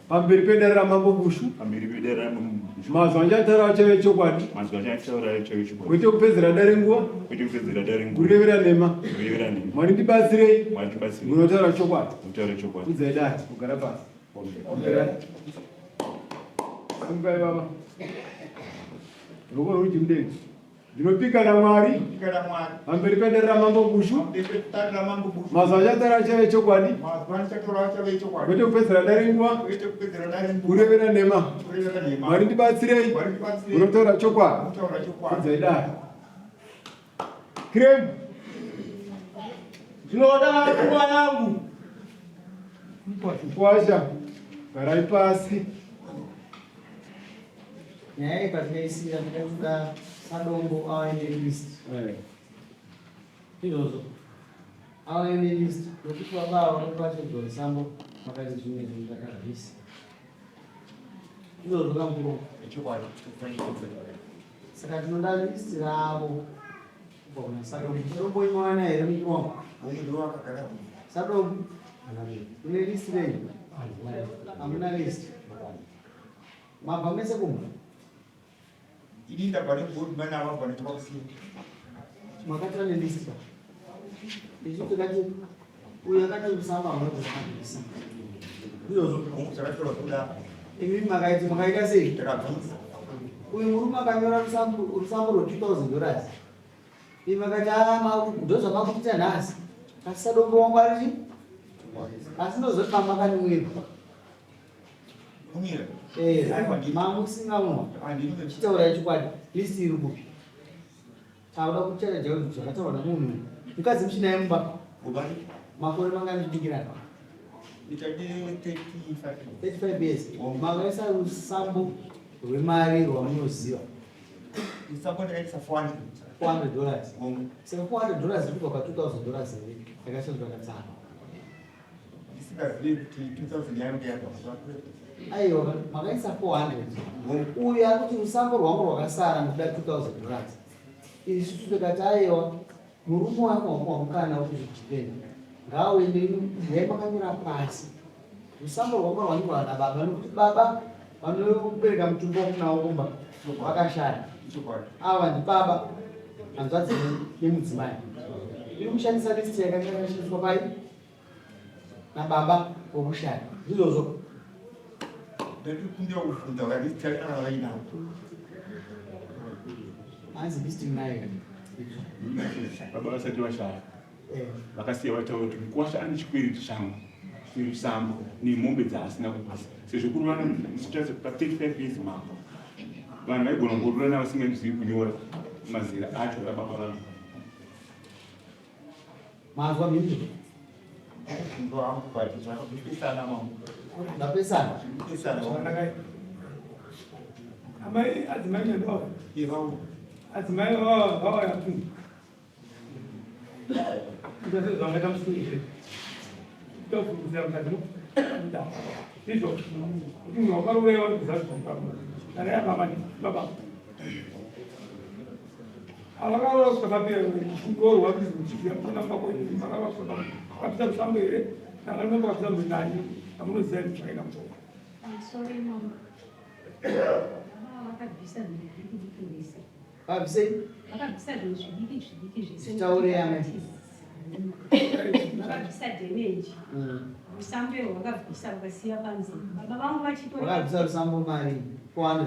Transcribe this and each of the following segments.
pamberi pedare ramambo bushu mazwanja tara chave chokwadi kwete kupedzera dare nguva kurevera nhema mwari ndibatsirei munotaura chokwadi kudzai dati kugara pasi ambai baba ruoko rwuti mudenga ndinopika namwari pamberi pedare ramambo bushu mazwanja tara chave chokwadi kwete kupedzera dare nguva kurevera nhema mwari ndibatsirei munotaura chokwadi kudzai dati krem zvinoda nguva yangu kwasha garai pasi nyaya ipatikaisira ndakakuda madombo awaende list izvozvo awaende list nokuti vabava vakuvachidhori sambo makazi zvimwe zvinhu zvakazvisi izvozvo kamukuru saka tinoda list ravo sadombo inowana here mutombo sadombo une list rei hamuna list mabva mese kumba makatira nelist ichitokati uyo akatakusamba amaoaisa imi makaita sei uyu murume akanyora rusambo rwe$2000 imi makati ndozvamakuita nhasi asi sadombo wangu arichi asi ndozofamba kanimwiri mamusingamwa chitaura chikwadi list iri kupi tauda kuchaja zvakataurwa namunhu mukadzi muchinaye mumba makore manganidikirana 35 years makaisa rusambo rwemari rwamunoziva $400 saka $400 zvirikubva pa$2000 here yakashandwa katsama aiwa makaisa 400 uyu akuti rusambo rwangu rwakasara ndoda $2000 izvi tutokati aiwa murume wangu wakumukana wekuzvijipeni ngaauende nhai makanyora pasi rusambo rwangu rwanyorwa nababa nokuti baba vanobereka mutumbo wakunawo kumba vakashaya ava ndibaba hanzvadzi nemudzimai iri kushandisa listi yakanga yakashandiswa pai nababa wokushaya izvozvo hanzi listi nayo baba vasati vashaya vakasiya vataura kuti kuwasha ane chikwiriti changu chisambo nemombe dzaasina kupasa sezvo kuri vana musitarise pa 35 years mapa vanhu vaigona ngorurana vasingazivi kunyora mazera acho ababa vanhu mazwa mhinduro ndapesana amai adzimai ndoa adzimai vavaya tu ndose zvangata musikire tofukuza mukati izvo kuti munhu wakarovewa kuzazvipamo kana yababa baba avakaura kusakapira ngorwa kuziaaaapisa musambo here nanganomapapisa munani amunoziva zvakaita mutombo vabvisei zvitaurei vakabvisa damage rusambo rwakabvisa vakasiya panze baba vangu vakabvisa rusambo mari baba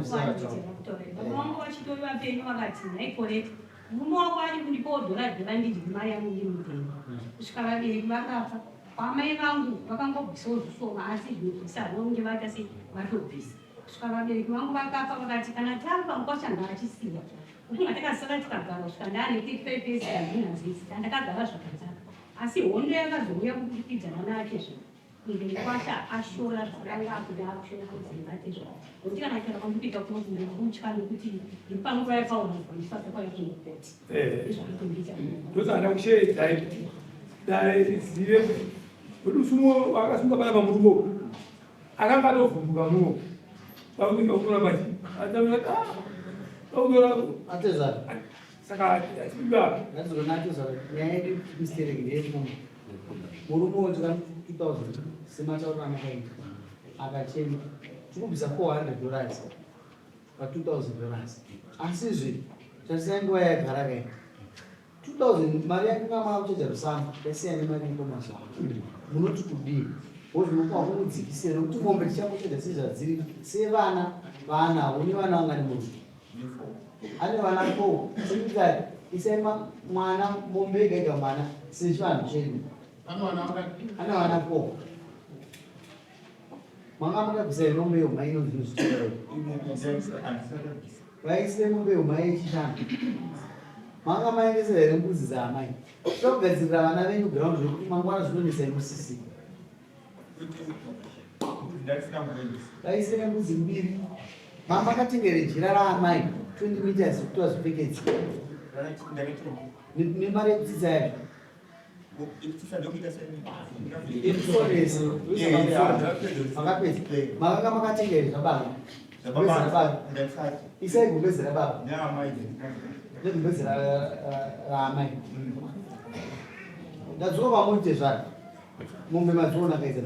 vangu vachitori vapenyu vakati nhaikoreka mume wako ari kundipawo $1 ndidhi mari yangu ndiri mupenyu kusvika vabereki vakafa kwamai vangu vakangobvisawo zvishoma asi zvinobvisa ronge vaita se vatobvisa kusvika vabereki vangu vakafa vakati kana tava mukwasha ngaachisiya ukunga takasara tikagara kusvika ndaane 35 years andinazisi andakagara zvakadzaka asi hondo yakazouya kubudikidzana nachezvo ndekwasha ashora zvakanga akuda akushora kudzibatezvo kuti kana kana kwambita kunofunga kutya nokuti ndipangura paona ndifaka kwa yokoti ndozana kushe dai zive kuti usumo wakasunga pala pamurumo akanga atovhumbuka mumo pakuti okura bati atamira odora atezana saka asiba nazona atezana nyaya mistake ndeyepo murumo wotira 2000 semataura amakaita akachema tikubvisa $400 pa$2,000 asizve tasiyai nguva yagara kai 2000 mari yake kama kuchaja rusamba yasiyana nemari iko mazuva munoti kudii wozvinopa kumudzikisira nokuti mombe tichakuchaja sezvadziri sevana vaanavo nevana vangani munhu ane vana 4 semikari isai mwana mombe ega mwana sechivanhu chedu ane vana 4 manga makabvisa mombe yomai inozvinozvitoa vaisire mombe yomai yechishanu manga maendesa here mbudzi dzaamai tokugadzirira vana venyu ground zvokuti mangwana zvinonesa inosisika vaisire mbudzi 2 mama akatengere jira raamai 20 meters kuti vazvipfekedzi nemari yekutsitsa yacho makapedza makanga makatengere zvababa isai gumbezera baba negumbezera raamai ndadzoka pamoite zvaro mombe madziona akaisa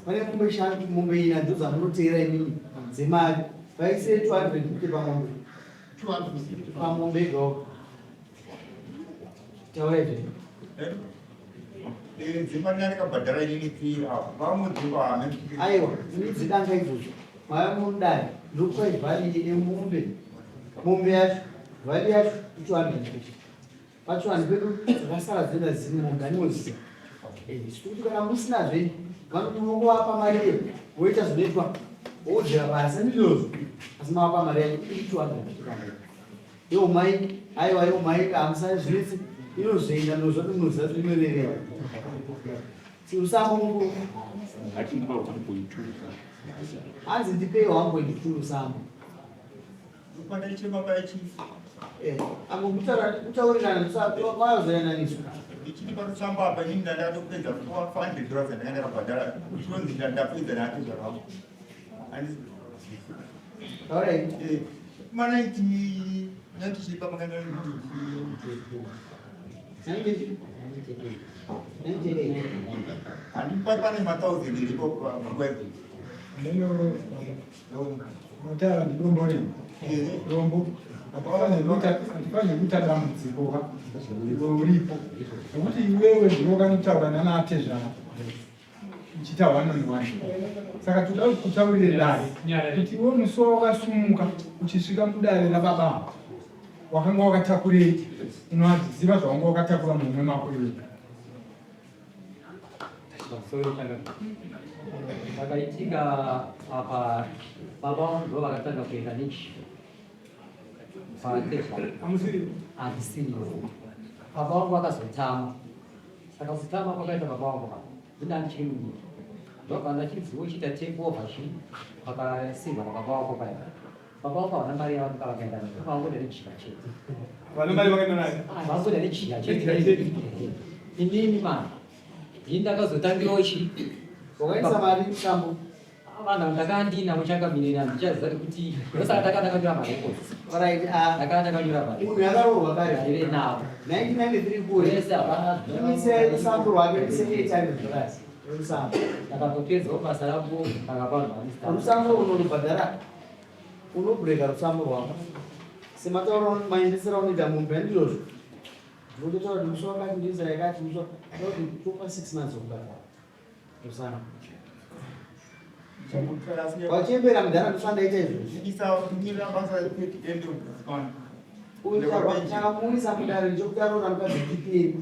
pane mombe 5 mombe 4 ndo dzamunoteera inini dzemari vaisire 200 kuti pamombe ega tauraizve aiwa inidzidanga izvozvo maya mundari ndokupai vhari yemombe mombe yacho vhari yacho 200 pachiwani pedu dzakasara dzenda dziri mombe animoziva sikuti kana musinazve vanongovapa mari iyo woita zvinoitwa wodzera basa ndizvozvo asi mavapa mari yacho 200 iwo mai aiwa iwo mai kamusai zvinetsi inozoenda nozvati munoziva kuti inoverera sirusambo mukuru hanzi ndipei 1.2 rusambo amutaurirana vayozoyananiswa ichini parusamba apa ini ndada kupedza $400 ndakabhadhara zvonzi ndapedza nake zvakavo mana nandichipa makanga handipai pane ma1000 iripo pamwedzi mutara ndidombori rombo andifanye kuita dambudziko uripo nokuti iwewe ndinokanotaura nanatezvana uchita 1-on-1 saka toda kutaurire dare kuti iwe musuwa wakasumuka uchisvika mudare rababa wakanga wakatakurei unoziva zvawanga wakatakura mumwe mako iwe vakaitika apa baba ndo vakatanga kuenda nechi handisiri baba vangu vakazotama saka kutama kwakaita baba vangu ndinanichirungi ndobva ndachidziwo chiita takeover chi vakasimba nababa vako paya baba vako havana mari yavo vakaenda vangoda nechika chete vangoda nechika chete inini mani ini ndakazotangirawo chi wakaisa mari mutambo vanhu ndakandina muchangaminira ndichaziva kuti ndosaka takandakanyora marecords ndakanda ndakanyora munhu yakarohwa kare ire navo 1993 kure vese havana imisei rusambo rwake $800 rusambo ndakatopedzawo basa rako akapanhu rusambo unobhadhara unobreka rusambo rwako semataura maendesera unoita mumbe ndizvozvo ndinototaura kuti muso wakati ndizira yakati muso topa 6 months okubhadhara rusambo wachembera mudhara ndosandaita izvozvoakamuisa mudare ndichokuti aroora mukadzi tiperi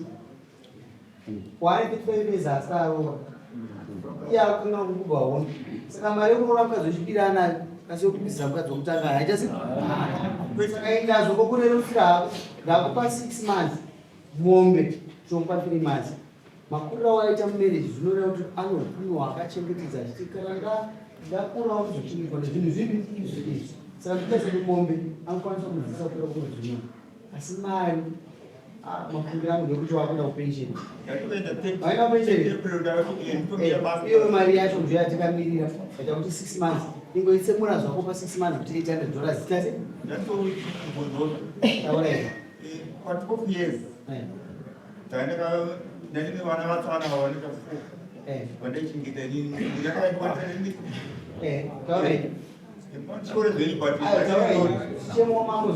waari 35 years asi aroora iye akanga kukubva hondo saka mari yekuroora mukadzi wechipiri anayo kasi yokubvisira mukadzi wokutanga haichasi saka indazvo kokurerusira hako ndakupa 6 months mombe chokupa 3 months makurira waita mumereji zvinoreva kuti anogunwa akachengetedza achitikaranga ndakurawo kuzochinikwa nezvinhu zvivi izvi saka ndikazidi mombe anokwanisa kudzidzisa kura kunozvinwa asi mari mafungiro angu ndekuti wakuenda kupensheni vaenda kupensheni iyo mari yacho ndio yatikamirira aita kuti 6 months ingoitsemura zvako pa 6 months kuti $800 zitase tauraizva years ndandine vana vatsvana vaoneka vandaichengeta nini ndakaikwanisa nini taurayi chikoro chemo mambo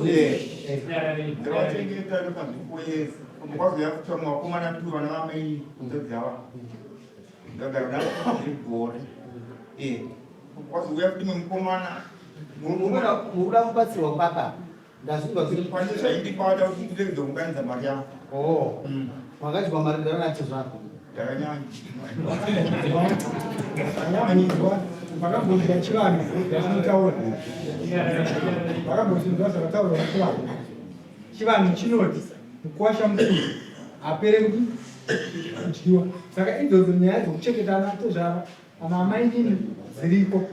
ndavachengeta ndokanzvikoyezi kwazoya kutora vakomana tu vana vamai ndodzava ndagara naagore kwazouya kudimwe mukomana mukuda kubatsirwa kupapa ndazvinzwa kwanisa zvaindibata kuti ndiregedza kunganidza mari yangu makadyiwa mari ndaranati zvako Vakambonzwa vakambonzwa chivanhu zvazvinotaura vakambonzwa zvakataurwa chivanhu chivanhu chinoti mukuwasha mukuru apere kudyiwa saka idzodzo nyaya dzekuchengetana tozvava ana amai nini dziripo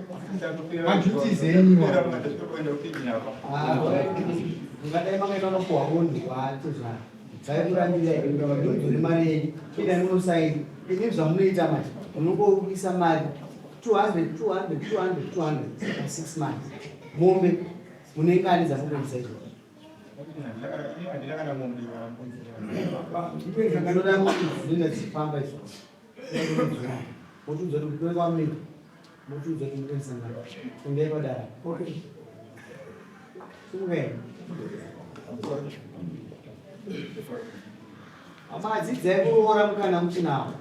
majutis enyiwa ungadai makaita nopuhwa munhu watozvava dzaikurambira mari yenyu ida munosaini ini zvamunoita mati unongoisa mari 200 6 months mombe munengani dzamunoisa izvo inoda kuti dzinenge dzichifamba izvo motiudza kuti kutore kwamunoita motiudza kuti munoisangana kungai padara simukaenda hama dzidzai kuroora mukana muchinawo